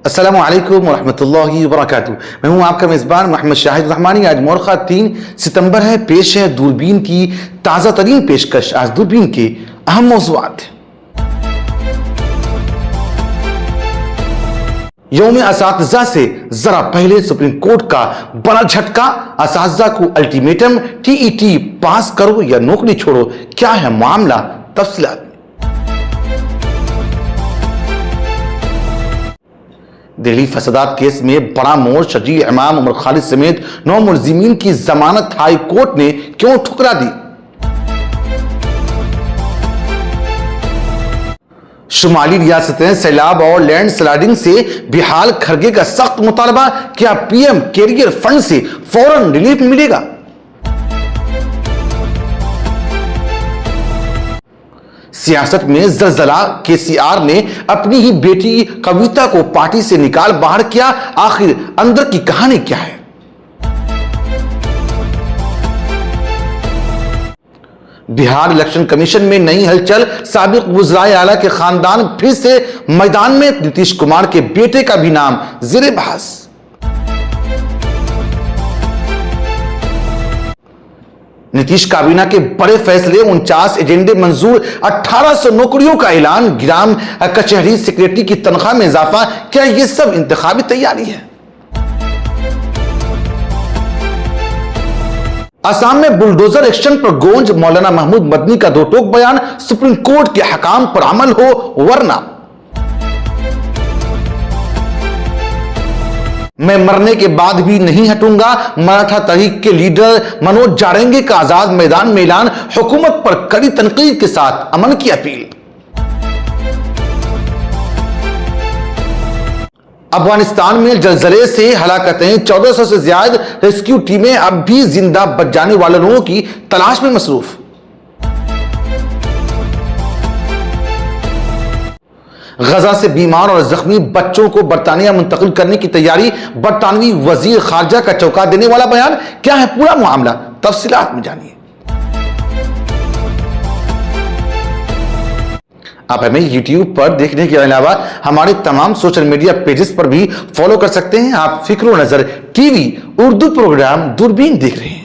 السلام علیکم ورحمۃ اللہ وبرکاتہ. میں ہوں آپ کا میزبان محمد شاہد رحمانی. آج مورخہ 3 ستمبر ہے. پیش ہے دوربین کی تازہ ترین پیشکش. آج دوربین کے اہم موضوعات. یوم اساتذہ سے ذرا پہلے سپریم کورٹ کا بڑا جھٹکا. اساتذہ کو الٹیمیٹم TET پاس کرو یا نوکری چھوڑو. کیا ہے معاملہ؟ تفصیلات. دہلی فسادات کیس میں بڑا موڑ. شرجیل امام عمر خالد سمیت 9 ملزمین کی ضمانت ہائی کورٹ نے کیوں ٹھکرا دی؟ شمالی ریاستیں سیلاب اور لینڈ سلائڈنگ سے بحال. کھرگے کا سخت مطالبہ. کیا PM کیریئر فنڈ سے فوراً ریلیف ملے گا؟ سیاست میں زلزلہ. KCR نے اپنی ہی بیٹی کویتا کو پارٹی سے نکال باہر کیا. آخر اندر کی کہانی کیا ہے؟ بہار الیکشن کمیشن میں نئی ہلچل. سابق وزرائے اعلیٰ کے خاندان پھر سے میدان میں. نتیش کمار کے بیٹے کا بھی نام زیر بحث. نتیش کابینہ کے بڑے فیصلے. 49 ایجنڈے منظور. 1800 نوکریوں کا اعلان. گرام کچہری سیکریٹری کی تنخواہ میں اضافہ. کیا یہ سب انتخابی تیاری ہے؟ آسام میں بلڈوزر ایکشن پر گونج. مولانا محمود مدنی کا 2 ٹوک بیان. سپریم کورٹ کے حکام پر عمل ہو ورنہ میں مرنے کے بعد بھی نہیں ہٹوں گا. مراٹھا تحریک کے لیڈر منوج جارنگے کا آزاد میدان میں اعلان. حکومت پر کڑی تنقید کے ساتھ امن کی اپیل. افغانستان میں زلزلے سے ہلاکتیں. 1400 سے زیادہ ریسکیو ٹیمیں اب بھی زندہ بچ جانے والے لوگوں کی تلاش میں مصروف. غزہ سے بیمار اور زخمی بچوں کو برطانیہ منتقل کرنے کی تیاری. برطانوی وزیر خارجہ کا چونکا دینے والا بیان. کیا ہے پورا معاملہ؟ تفصیلات میں جانیے. آپ ہمیں YouTube پر دیکھنے کے علاوہ ہمارے تمام سوشل میڈیا پیجز پر بھی فالو کر سکتے ہیں. آپ فکر و نظر TV اردو پروگرام دوربین دیکھ رہے ہیں.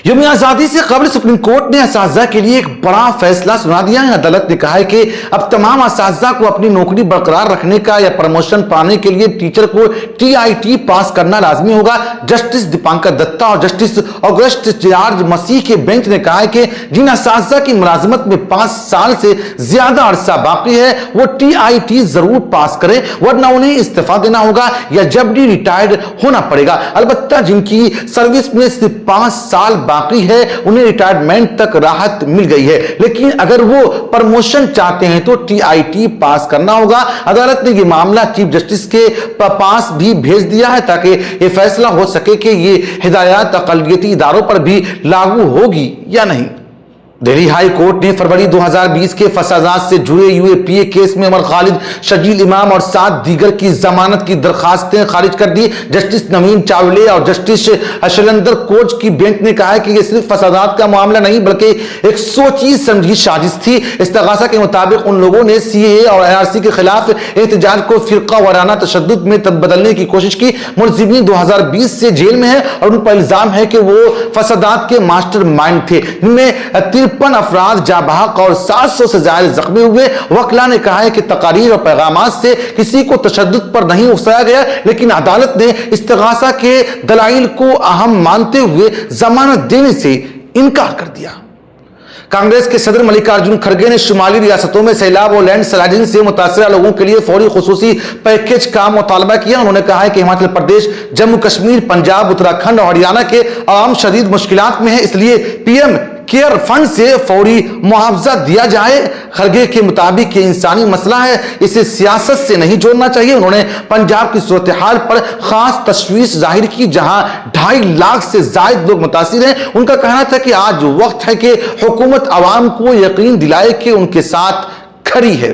یوم آزادی سے قبل سپریم کورٹ نے اساتذہ کے لیے ایک بڑا فیصلہ سنا دیا ہے. عدالت نے کہا ہے کہ اب تمام اساتذہ کو اپنی نوکری برقرار رکھنے کا یا پروموشن پانے کے لیے ٹیچر کو TIT پاس کرنا لازمی ہوگا. جسٹس دیپانکر دتا اور جسٹس اگسٹ جارج مسیح کے بینچ نے کہا ہے کہ جن اساتذہ کی ملازمت میں 5 سال سے زیادہ عرصہ باقی ہے وہ TIT ضرور پاس کریں ورنہ انہیں استعفیٰ دینا ہوگا یا جبری ریٹائرڈ ہونا پڑے گا. البتہ جن کی سروس میں صرف 5 سال باقی ہے انہیں ریٹائرمنٹ تک راحت مل گئی ہے. لیکن اگر وہ پروموشن چاہتے ہیں تو TIT پاس کرنا ہوگا. عدالت نے یہ معاملہ چیف جسٹس کے پاس بھی بھیج دیا ہے تاکہ یہ فیصلہ ہو سکے کہ یہ ہدایات اقلیتی اداروں پر بھی لاگو ہوگی یا نہیں. دہلی ہائی کورٹ نے فروری 2020 کے فسادات سے جڑے UAPA کیس میں عمر خالد, شرجیل امام اور 7 دیگر کی ضمانت کی درخواستیں خارج کر دی. جسٹس نوین چاولے اور جسٹس شیلندر کوچ کی بینچ نے کہا ہے کہ یہ صرف فسادات کا معاملہ نہیں بلکہ ایک سوچی سمجھی سازش تھی. استغاثہ کے مطابق ان لوگوں نے CAA اور NRC کے خلاف احتجاج کو فرقہ وارانہ تشدد میں بدلنے کی کوشش کی. ملزمین 2020 سے جیل میں ہیں اور ان پر الزام ہے کہ وہ فسادات کے ماسٹر مائنڈ تھے جن میں 53 افراد جاں بحق اور 700 سے زائد زخمی ہوئے. وکلا نے کہا ہے کہ تقاریر اور پیغامات سے کسی کو تشدد پر نہیں اکسایا گیا لیکن عدالت نے استغاثہ کے دلائل کو اہم مانتے ہوئے ضمانت دینے سے انکار کر دیا. کانگریس کے صدر ملکارجن کھڑگے نے شمالی ریاستوں میں سیلاب اور لینڈ سلائڈنگ سے متاثرہ لوگوں کے لیے فوری خصوصی پیکیج کا مطالبہ کیا. انہوں نے کہا ہے کہ ہماچل پردیش, جموں کشمیر, پنجاب, اتراکھنڈ اور ہریانہ کے عوام شدید مشکلات میں ہیں, اس لیے PM کیئر فنڈ سے فوری معاوضہ دیا جائے. کھڑگے کے مطابق یہ انسانی مسئلہ ہے, اسے سیاست سے نہیں جوڑنا چاہیے. انہوں نے پنجاب کی صورتحال پر خاص تشویش ظاہر کی جہاں 2.5 لاکھ سے زائد لوگ متاثر ہیں. ان کا کہنا تھا کہ آج وقت ہے کہ حکومت عوام کو یقین دلائے کہ ان کے ساتھ کھڑی ہے.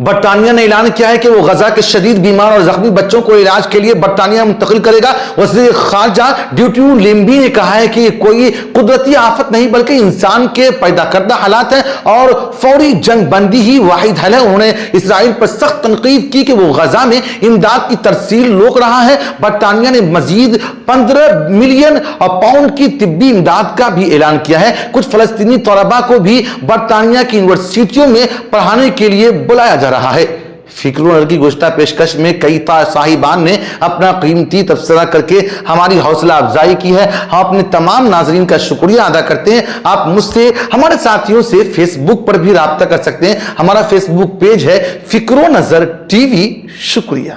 برطانیہ نے اعلان کیا ہے کہ وہ غزہ کے شدید بیمار اور زخمی بچوں کو علاج کے لیے برطانیہ منتقل کرے گا۔ وزیر خارجہ ڈیوٹیو لیمبی نے کہا ہے کہ یہ کوئی قدرتی آفت نہیں بلکہ انسان کے پیدا کردہ حالات ہیں اور فوری جنگ بندی ہی واحد حل ہے۔ انہوں نے اسرائیل پر سخت تنقید کی کہ وہ غزہ میں امداد کی ترسیل روک رہا ہے۔ برطانیہ نے مزید 15 ملین پاؤنڈ کی طبی امداد کا بھی اعلان کیا ہے۔ کچھ فلسطینی طلباء کو بھی برطانیہ کی یونیورسٹیوں میں پڑھانے کے لیے بلایا جا رہا ہے۔ فکر و نظر کی گزشتہ پیشکش میں کئی صاحبان نے اپنا قیمتی تبصرہ کر کے ہماری حوصلہ افزائی کی ہے۔ ہم اپنے تمام ناظرین کا شکریہ ادا کرتے ہیں۔ آپ مجھ سے، ہمارے ساتھیوں سے فیس بک پر بھی رابطہ کر سکتے ہیں۔ ہمارا فیس بک پیج ہے فکر و نظر ٹی وی۔ شکریہ۔